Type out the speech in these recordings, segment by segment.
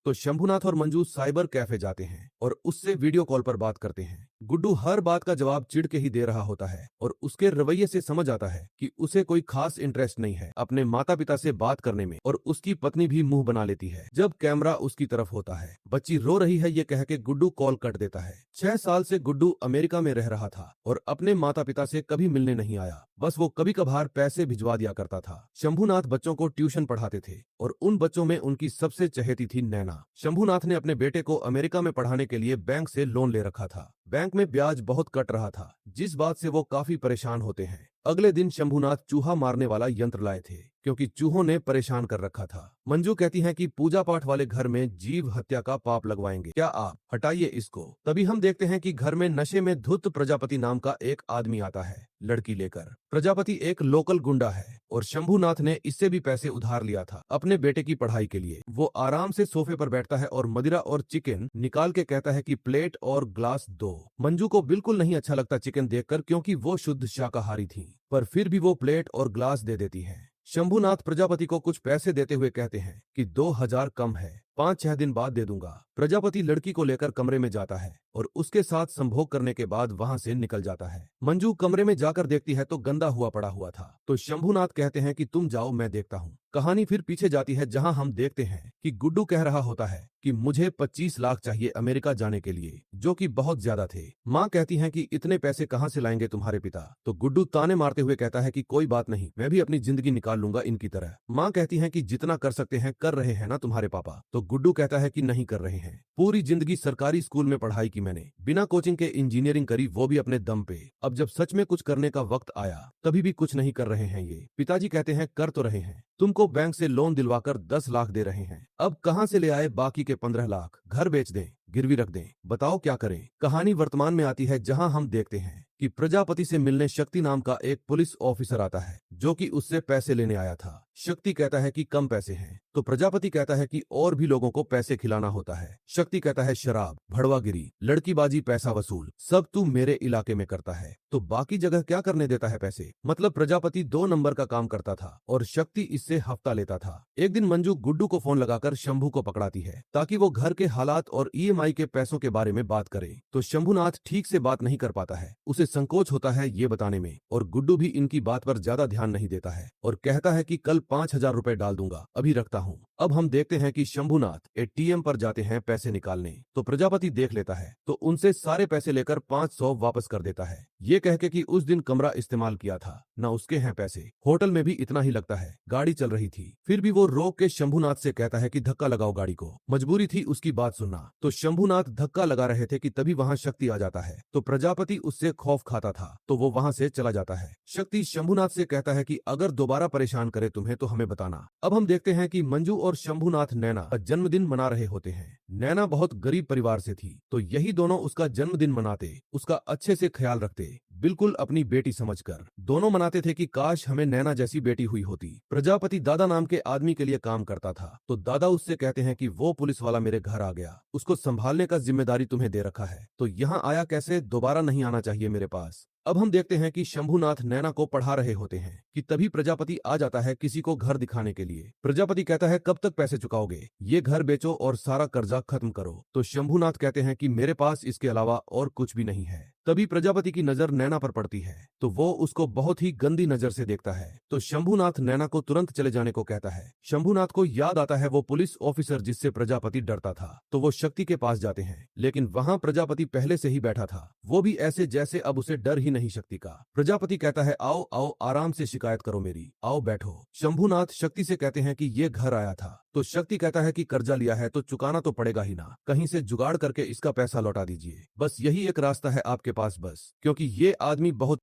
तो शंभुनाथ और Manju cyber cafe जाते हैं और उससे वीडियो कॉल पर बात करते हैं। गुड्डू हर बात का जवाब चिढ़ के ही दे रहा होता है और उसके रवैये से समझ आता है कि उसे कोई खास इंटरेस्ट नहीं है अपने माता पिता से बात करने में, और उसकी पत्नी भी मुंह बना लेती है जब कैमरा उसकी तरफ होता है। बच्ची रो रही है ये कह के गुड्डू कॉल कट देता है। 6 साल से गुड्डू अमेरिका में रह रहा था और अपने माता पिता से कभी मिलने नहीं आया, बस वो कभी कभार पैसे भिजवा दिया करता था। शंभुनाथ बच्चों को ट्यूशन पढ़ाते थे और उन बच्चों में उनकी सबसे चहेती थी नैना। शंभुनाथ ने अपने बेटे को अमेरिका में पढ़ाने के लिए बैंक से लोन ले रखा था। बैंक में ब्याज बहुत कट रहा था, जिस बात से वो काफी परेशान होते हैं। अगले दिन शंभुनाथ चूहा मारने वाला यंत्र लाए थे क्योंकि चूहों ने परेशान कर रखा था। मंजू कहती है कि पूजा पाठ वाले घर में जीव हत्या का पाप लगवाएंगे, क्या आप हटाइए इसको। तभी हम देखते हैं कि घर में नशे में धुत प्रजापति नाम का एक आदमी आता है लड़की लेकर। प्रजापति एक लोकल गुंडा है और शंभुनाथ ने इससे भी पैसे उधार लिया था अपने बेटे की पढ़ाई के लिए। वो आराम से सोफे पर बैठता है और मदिरा और चिकन निकाल के कहता है कि प्लेट और ग्लास दो। मंजू को बिल्कुल नहीं अच्छा लगता चिकन देखकर क्योंकि वो शुद्ध शाकाहारी थी, पर फिर भी वो प्लेट और ग्लास दे देती है। शंभुनाथ प्रजापति को कुछ पैसे देते हुए कहते हैं कि 2000 कम है, 5-6 दिन बाद दे दूंगा। प्रजापति लड़की को लेकर कमरे में जाता है और उसके साथ संभोग करने के बाद वहां से निकल जाता है। मंजू कमरे में जाकर देखती है तो गंदा हुआ पड़ा हुआ था, तो शंभुनाथ कहते हैं कि तुम जाओ मैं देखता हूँ। कहानी फिर पीछे जाती है जहां हम देखते हैं कि गुड्डू कह रहा होता है कि मुझे 25 लाख चाहिए अमेरिका जाने के लिए, जो कि बहुत ज्यादा थे। माँ कहती है कि इतने पैसे कहाँ से लाएंगे तुम्हारे पिता, तो गुड्डू ताने मारते हुए कहता है कि कोई बात नहीं, मैं भी अपनी जिंदगी निकाल लूंगा इनकी तरह। माँ कहती है कि जितना कर सकते हैं कर रहे हैं ना तुम्हारे पापा, तो गुड्डू कहता है कि नहीं कर रहे हैं। पूरी जिंदगी सरकारी स्कूल में पढ़ाई की मैंने, बिना कोचिंग के इंजीनियरिंग करी, वो भी अपने दम पे। अब जब सच में कुछ करने का वक्त आया तभी भी कुछ नहीं कर रहे हैं ये। पिताजी कहते हैं कर तो रहे हैं, तुमको बैंक से लोन दिलवाकर 10 लाख दे रहे हैं, अब कहां से ले आए बाकी के 15 लाख? घर बेच दें, गिरवी रख दें, बताओ क्या करें। कहानी वर्तमान में आती है जहां हम देखते हैं कि प्रजापति से मिलने शक्ति नाम का एक पुलिस ऑफिसर आता है जो कि उससे पैसे लेने आया था। शक्ति कहता है कि कम पैसे हैं, तो प्रजापति कहता है कि और भी लोगों को पैसे खिलाना होता है। शक्ति कहता है शराब, भड़वागिरी, लड़कीबाजी, पैसा वसूल सब तू मेरे इलाके में करता है, तो बाकी जगह क्या करने देता है पैसे। मतलब प्रजापति 2 नंबर का काम करता था और शक्ति इससे हफ्ता लेता था। एक दिन मंजू गुड्डू को फोन लगाकर शंभू को पकड़ाती है ताकि वो घर के हालात और ईएमआई के पैसों के बारे में बात करे, तो शंभुनाथ ठीक से बात नहीं कर पाता है, उसे संकोच होता है ये बताने में, और गुड्डू भी इनकी बात पर ज्यादा ध्यान नहीं देता है और कहता है कि कल 5000 रुपए डाल दूंगा, अभी रखता हूँ। अब हम देखते हैं कि शंभुनाथ एटीएम पर जाते हैं पैसे निकालने, तो प्रजापति देख लेता है तो उनसे सारे पैसे लेकर 500 वापस कर देता है, ये कह के कि उस दिन कमरा इस्तेमाल किया था ना उसके हैं पैसे, होटल में भी इतना ही लगता है, गाड़ी चल रही थी। फिर भी वो रोक के शंभुनाथ से कहता है कि धक्का लगाओ गाड़ी को, मजबूरी थी उसकी बात सुनना। तो शंभुनाथ धक्का लगा रहे थे कि तभी वहां शक्ति आ जाता है, तो प्रजापति उससे खौफ खाता था तो वो वहां से चला जाता है। शक्ति शंभुनाथ से कहता है कि अगर दोबारा परेशान करे तुम्हें तो हमें बताना। अब हम देखते हैं कि मंजू और शंभुनाथ नैना का जन्मदिन मना रहे होते हैं। नैना बहुत गरीब परिवार से थी, तो यही दोनों उसका जन्मदिन मनाते, उसका अच्छे से ख्याल रखते, बिल्कुल अपनी बेटी समझकर। दोनों मनाते थे कि काश हमें नैना जैसी बेटी हुई होती। प्रजापति दादा नाम के आदमी के लिए काम करता था, तो दादा उससे कहते हैं कि वो पुलिस वाला मेरे घर आ गया, उसको संभालने का जिम्मेदारी तुम्हें दे रखा है, तो यहाँ आया कैसे, दोबारा नहीं आना चाहिए मेरे पास। अब हम देखते हैं कि शंभुनाथ नैना को पढ़ा रहे होते हैं कि तभी प्रजापति आ जाता है किसी को घर दिखाने के लिए। प्रजापति कहता है कब तक पैसे चुकाओगे, ये घर बेचो और सारा कर्जा खत्म करो, तो शंभुनाथ कहते हैं कि मेरे पास इसके अलावा और कुछ भी नहीं है। तभी प्रजापति की नजर नैना पर पड़ती है, तो वो उसको बहुत ही गंदी नजर से देखता है, तो शंभुनाथ नैना को तुरंत चले जाने को कहता है। शंभुनाथ को याद आता है वो पुलिस ऑफिसर जिससे प्रजापति डरता था, तो वो शक्ति के पास जाते हैं, लेकिन वहां प्रजापति पहले से ही बैठा था, वो भी ऐसे जैसे अब उसे डर ही नहीं शक्ति का। प्रजापति कहता है आओ आओ आराम से शिकायत करो मेरी, आओ बैठो। शंभुनाथ शक्ति से कहते हैं कि ये घर आया था, तो शक्ति कहता है कि कर्जा लिया है तो चुकाना तो पड़ेगा ही ना, कहीं से जुगाड़ करके इसका पैसा लौटा दीजिए, बस यही एक रास्ता है आपके पास, बस, क्योंकि ये आदमी बहुत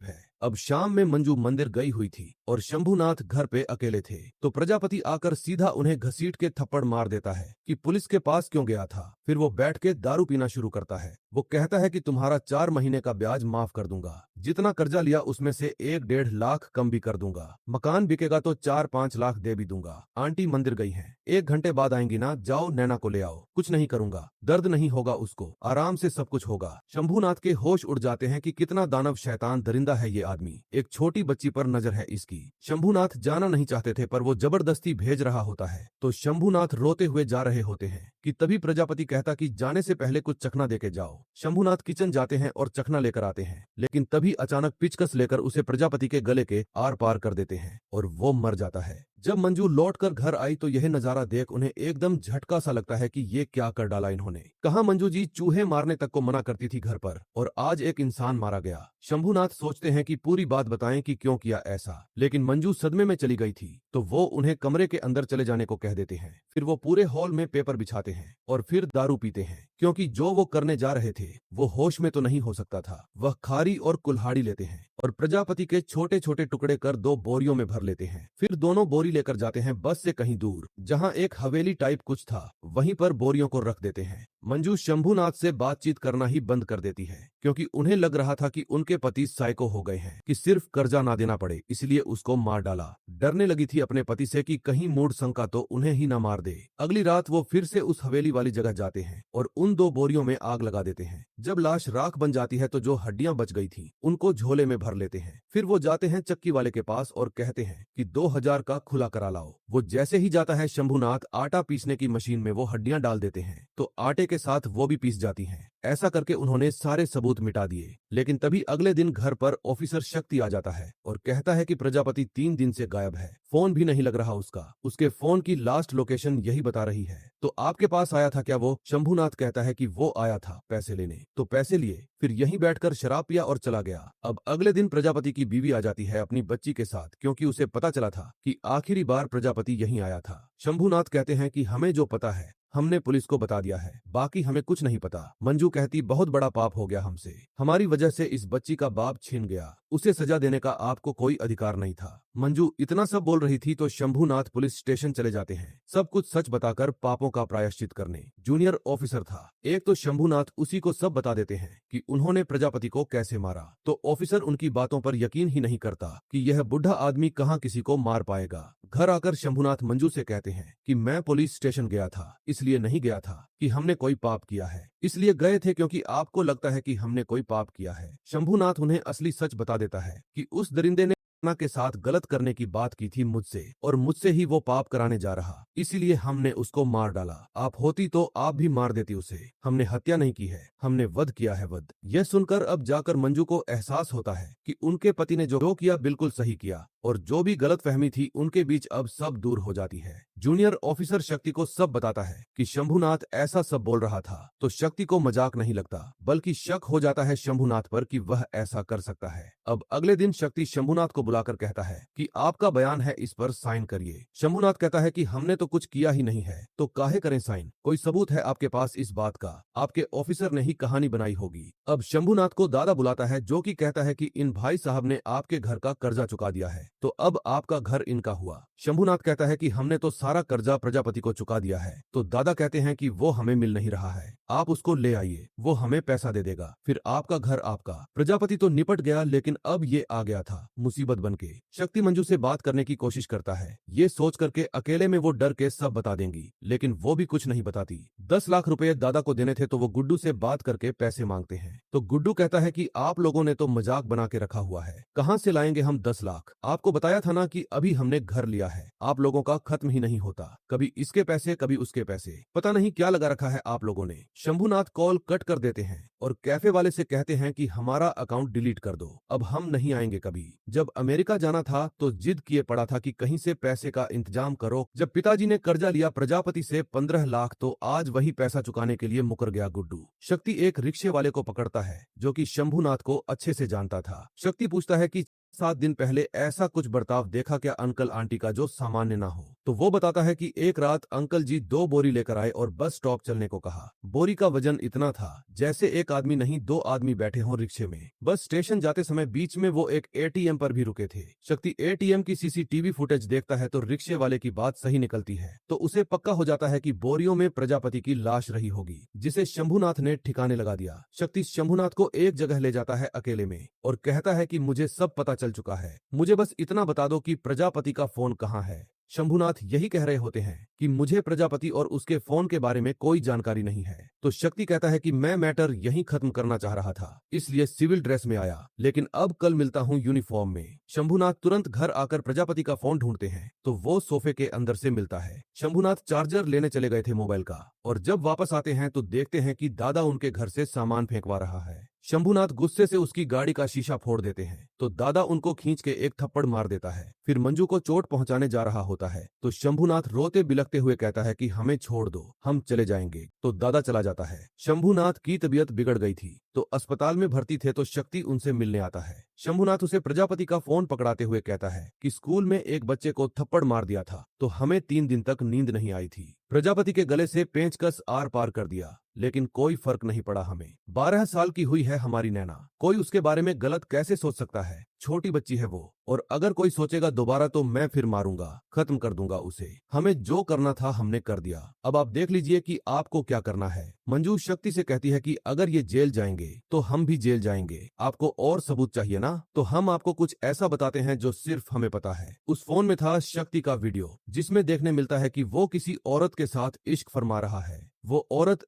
है। अब शाम में मंजू मंदिर गई हुई थी और शंभुनाथ घर पे अकेले थे, तो प्रजापति आकर सीधा उन्हें घसीट के थप्पड़ मार देता है कि पुलिस के पास क्यों गया था। फिर वो बैठ के दारू पीना शुरू करता है। वो कहता है कि तुम्हारा 4 महीने का ब्याज माफ कर दूंगा, जितना कर्जा लिया उसमें से 1-1.5 लाख कम भी कर दूंगा, मकान बिकेगा तो 4-5 लाख दे भी दूंगा। आंटी मंदिर गई हैं, 1 घंटे बाद आएंगी ना, जाओ नैना को ले आओ, कुछ नहीं करूंगा, दर्द नहीं होगा उसको, आराम से सब कुछ होगा। शंभुनाथ के होश उड़ जाते हैं कि कितना दानव शैतान दरिंदा है ये आदमी, एक छोटी बच्ची पर नजर है इसकी। शंभुनाथ जाना नहीं चाहते थे पर वो जबरदस्ती भेज रहा होता है तो शंभुनाथ रोते हुए जा रहे होते हैं कि तभी प्रजापति कहता कि जाने से पहले कुछ चखना देके जाओ। शंभुनाथ किचन जाते हैं और चखना लेकर आते हैं, लेकिन तभी अचानक पिचकस लेकर उसे प्रजापति के गले के आर पार कर देते हैं और वो मर जाता है। जब मंजू लौटकर घर आई तो यह नजारा देख उन्हें एकदम झटका सा लगता है कि ये क्या कर डाला इन्होंने। कहा मंजू जी चूहे मारने तक को मना करती थी घर पर और आज एक इंसान मारा गया। शंभुनाथ सोचते हैं कि पूरी बात बताएं कि क्यों किया ऐसा, लेकिन मंजू सदमे में चली गई थी तो वो उन्हें कमरे के अंदर चले जाने को कह देते हैं। फिर वो पूरे हॉल में पेपर बिछाते हैं और फिर दारू पीते हैं, क्योंकि जो वो करने जा रहे थे वो होश में तो नहीं हो सकता था। वह खारी और कुल्हाड़ी लेते हैं और प्रजापति के छोटे छोटे टुकड़े कर 2 बोरियों में भर लेते हैं। फिर दोनों बोरी लेकर जाते हैं बस से कहीं दूर, जहां एक हवेली टाइप कुछ था, वहीं पर बोरियों को रख देते हैं। मंजू शंभुनाथ से बातचीत करना ही बंद कर देती है, क्योंकि उन्हें लग रहा था कि उनके पति साइको हो गए हैं कि सिर्फ कर्जा ना देना पड़े इसलिए उसको मार डाला। डरने लगी थी अपने पति से कि कहीं मूड संका तो उन्हें ही ना मार दे। अगली रात वो फिर से उस हवेली वाली जगह जाते हैं और उन 2 बोरियों में आग लगा देते हैं। जब लाश राख बन जाती है तो जो हड्डियां बच गई थी उनको झोले में भर लेते हैं। फिर वो जाते हैं चक्की वाले के पास और कहते हैं कि 2000 का खुला करा लाओ। वो जैसे ही जाता है शंभुनाथ आटा पीसने की मशीन में वो हड्डियां डाल देते हैं तो आटे के साथ वो भी पीस जाती हैं। ऐसा करके उन्होंने सारे सबूत मिटा दिए। लेकिन तभी अगले दिन घर पर ऑफिसर शक्ति आ जाता है और कहता है कि प्रजापति 3 दिन से गायब है, फोन भी नहीं लग रहा उसका, उसके फोन की लास्ट लोकेशन यही बता रही है। तो आपके पास आया था क्या वो? शंभुनाथ कहता है कि वो आया था पैसे लेने, तो पैसे लिए, फिर यहीं बैठकर शराब पिया और चला गया। अब अगले दिन प्रजापति की बीवी आ जाती है अपनी बच्ची के साथ, क्योंकि उसे पता चला था कि आखिरी बार प्रजापति यहीं आया था। शंभुनाथ कहते हैं कि हमें जो पता है हमने पुलिस को बता दिया है, बाकी हमें कुछ नहीं पता। मंजू कहती बहुत बड़ा पाप हो गया हमसे, हमारी वजह से इस बच्ची का बाप छीन गया, उसे सजा देने का आपको कोई अधिकार नहीं था। मंजू इतना सब बोल रही थी तो शंभुनाथ पुलिस स्टेशन चले जाते हैं, सब कुछ सच बताकर पापों का प्रायश्चित करने। जूनियर ऑफिसर था एक तो शंभुनाथ उसी को सब बता देते हैं कि उन्होंने प्रजापति को कैसे मारा। तो ऑफिसर उनकी बातों पर यकीन ही नहीं करता कि यह बुढ़ा आदमी कहाँ किसी को मार पाएगा। घर आकर शंभुनाथ मंजू से कहते हैं कि मैं पुलिस स्टेशन गया था, इसलिए नहीं गया था कि हमने कोई पाप किया है, इसलिए गए थे क्योंकि आपको लगता है कि हमने कोई पाप किया है। शंभुनाथ उन्हें असली सच बता देता है कि उस दरिंदे ने के साथ गलत करने की बात की थी मुझसे और मुझसे ही वो पाप कराने जा रहा, इसीलिए हमने उसको मार डाला। आप होती तो आप भी मार देती उसे। हमने हत्या नहीं की है, हमने वध किया है, वध। यह सुनकर अब जाकर मंजू को एहसास होता है कि उनके पति ने जो किया बिल्कुल सही किया और जो भी गलतफहमी थी उनके बीच अब सब दूर हो जाती है। जूनियर ऑफिसर शक्ति को सब बताता है कि शंभुनाथ ऐसा सब बोल रहा था तो शक्ति को मजाक नहीं लगता बल्कि शक हो जाता है शंभुनाथ पर कि वह ऐसा कर सकता है। अब अगले दिन शक्ति शंभुनाथ को बुलाकर कहता है कि आपका बयान है, इस पर साइन करिए। शंभुनाथ कहता है कि हमने तो कुछ किया ही नहीं है तो काहे करें साइन, कोई सबूत है आपके पास इस बात का? आपके ऑफिसर ने ही कहानी बनाई होगी। अब शंभुनाथ को दादा बुलाता है जो कि कहता है कि इन भाई साहब ने आपके घर का कर्जा चुका दिया है तो अब आपका घर इनका हुआ। शंभुनाथ कहता है कि हमने तो सारा कर्जा प्रजापति को चुका दिया है। तो दादा कहते हैं कि वो हमें मिल नहीं रहा है, आप उसको ले आइए, वो हमें पैसा दे देगा, फिर आपका घर आपका। प्रजापति तो निपट गया लेकिन अब ये आ गया था मुसीबत बनके। शक्ति मंजू से बात करने की कोशिश करता है, ये सोच करके अकेले में वो डर के सब बता देंगी, लेकिन वो भी कुछ नहीं बताती। 10 लाख रुपए दादा को देने थे तो वो गुड्डू से बात करके पैसे मांगते हैं। तो गुड्डू कहता है कि आप लोगों ने तो मजाक बना के रखा हुआ है, कहां से लाएंगे हम 10 लाख? आपको बताया था ना कि अभी हमने घर लिया है, आप लोगों का खत्म ही नहीं होता, कभी इसके पैसे कभी उसके पैसे, पता नहीं क्या लगा रखा है आप लोगों ने। शंभुनाथ कॉल कट कर देते हैं और कैफे वाले से कहते हैं कि हमारा अकाउंट डिलीट कर दो, अब हम नहीं आएंगे कभी। जब अमेरिका जाना था तो जिद किए पड़ा था कि कहीं से पैसे का इंतजाम करो। जब पिताजी ने कर्जा लिया प्रजापति से 15 लाख तो आज वही पैसा चुकाने के लिए मुकर गया गुड्डू। शक्ति एक रिक्शे वाले को पकड़ता है जो कि शंभुनाथ को अच्छे से जानता था। शक्ति पूछता है कि 7 दिन पहले ऐसा कुछ बर्ताव देखा क्या अंकल आंटी का जो सामान्य ना हो? तो वो बताता है कि एक रात अंकल जी 2 बोरी लेकर आए और बस स्टॉप चलने को कहा। बोरी का वजन इतना था जैसे एक आदमी नहीं 2 आदमी बैठे हों रिक्शे में। बस स्टेशन जाते समय बीच में वो एक एटीएम पर भी रुके थे। शक्ति एटीएम की सीसीटीवी फुटेज देखता है तो रिक्शे वाले की बात सही निकलती है, तो उसे पक्का हो जाता है कि बोरियों में प्रजापति की लाश रही होगी, जिसे शंभुनाथ ने ठिकाने लगा दिया। शक्ति शंभुनाथ को एक जगह ले जाता है अकेले में और कहता है कि मुझे सब पता चल चुका है, मुझे बस इतना बता दो कि प्रजापति का फोन कहाँ है। शंभुनाथ यही कह रहे होते हैं कि मुझे प्रजापति और उसके फोन के बारे में कोई जानकारी नहीं है। तो शक्ति कहता है कि मैं मैटर यहीं खत्म करना चाह रहा था, इसलिए सिविल ड्रेस में आया, लेकिन अब कल मिलता हूँ यूनिफॉर्म में। शंभुनाथ तुरंत घर आकर प्रजापति का फोन ढूंढते हैं तो वो सोफे के अंदर से मिलता है। शंभुनाथ चार्जर लेने चले गए थे मोबाइल का, और जब वापस आते हैं तो देखते हैं कि दादा उनके घर से सामान फेंकवा रहा है। शंभुनाथ गुस्से से उसकी गाड़ी का शीशा फोड़ देते हैं तो दादा उनको खींच के एक थप्पड़ मार देता है। फिर मंजू को चोट पहुंचाने जा रहा होता है तो शंभुनाथ रोते बिलखते हुए कहता है कि हमें छोड़ दो, हम चले जाएंगे। तो दादा चला जाता है। शंभुनाथ की तबीयत बिगड़ गई थी तो अस्पताल में भर्ती थे तो शक्ति उनसे मिलने आता है। शंभुनाथ उसे प्रजापति का फोन पकड़ाते हुए कहता है कि स्कूल में एक बच्चे को थप्पड़ मार दिया था तो हमें 3 दिन तक नींद नहीं आई थी। प्रजापति के गले से पेंचकस आर पार कर दिया लेकिन कोई फर्क नहीं पड़ा हमें। 12 साल की हुई है हमारी नैना, कोई उसके बारे में गलत कैसे सोच सकता है? छोटी बच्ची है वो, और अगर कोई सोचेगा दोबारा तो मैं फिर मारूंगा, खत्म कर दूंगा उसे। हमें जो करना था हमने कर दिया, अब आप देख लीजिए कि आपको क्या करना है। मंजू शक्ति से कहती है कि अगर ये जेल जाएंगे तो हम भी जेल जाएंगे, आपको और सबूत चाहिए ना, तो हम आपको कुछ ऐसा बताते हैं जो सिर्फ हमें पता है। उस फोन में था शक्ति का वीडियो जिसमें देखने मिलता है कि वो किसी औरत के साथ इश्क फरमा रहा है। वो औरत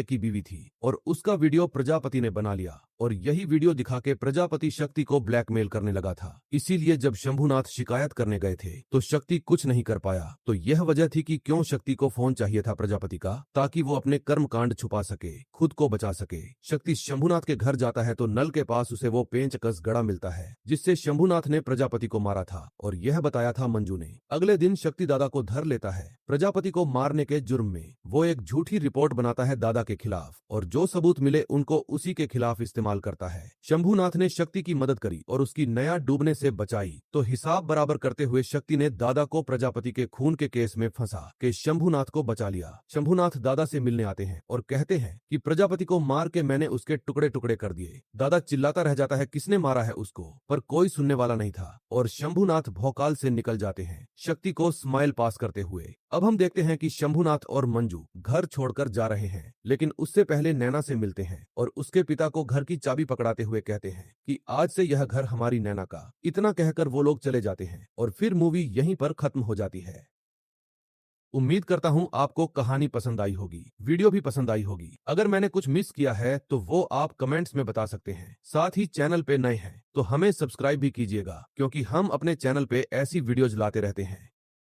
की बीवी थी और उसका वीडियो प्रजापति ने बना लिया, और यही वीडियो दिखा के प्रजापति शक्ति को ब्लैकमेल करने लगा था। इसीलिए जब शंभुनाथ शिकायत करने गए थे तो शक्ति कुछ नहीं कर पाया। तो यह वजह थी कि क्यों शक्ति को फोन चाहिए था प्रजापति का, ताकि वो अपने कर्मकांड छुपा सके, खुद को बचा सके। शक्ति शंभुनाथ के घर जाता है तो नल के पास उसे वो पेंचकस गड़ा मिलता है जिससे शंभुनाथ ने प्रजापति को मारा था, और यह बताया था मंजू ने। अगले दिन शक्ति दादा को धर लेता है। प्रजापति को मारने के जुर्म में वो एक झूठी रिपोर्ट बनाता है दादा के खिलाफ, और जो सबूत मिले उनको उसी के खिलाफ इस्तेमाल करता है। शंभुनाथ ने शक्ति की मदद करी और उसकी नया डूबने से बचाई, तो हिसाब बराबर करते हुए शक्ति ने दादा को प्रजापति के खून के केस में फंसा के शंभुनाथ को बचा लिया। शंभुनाथ दादा से मिलने आते हैं और कहते हैं कि प्रजापति को मार के मैंने उसके टुकड़े टुकड़े कर दिए। दादा चिल्लाता रह जाता है किसने मारा है उसको, पर कोई सुनने वाला नहीं था और शंभुनाथ भौकाल से निकल जाते हैं शक्ति को स्माइल पास करते हुए। अब हम देखते हैं कि शंभुनाथ और मंजू घर छोड़कर जा रहे हैं, लेकिन उससे पहले नैना से मिलते हैं और उसके पिता को घर की चाबी पकड़ाते हुए कहते हैं कि आज से यह घर हमारी नैना का। इतना कहकर वो लोग चले जाते हैं और फिर मूवी यहीं पर खत्म हो जाती है। उम्मीद करता हूँ आपको कहानी पसंद आई होगी, वीडियो भी पसंद आई होगी। अगर मैंने कुछ मिस किया है तो वो आप कमेंट्स में बता सकते हैं। साथ ही चैनल पे नए हैं तो हमें सब्सक्राइब भी कीजिएगा, क्योंकि हम अपने चैनल पे ऐसी वीडियोज लाते रहते हैं।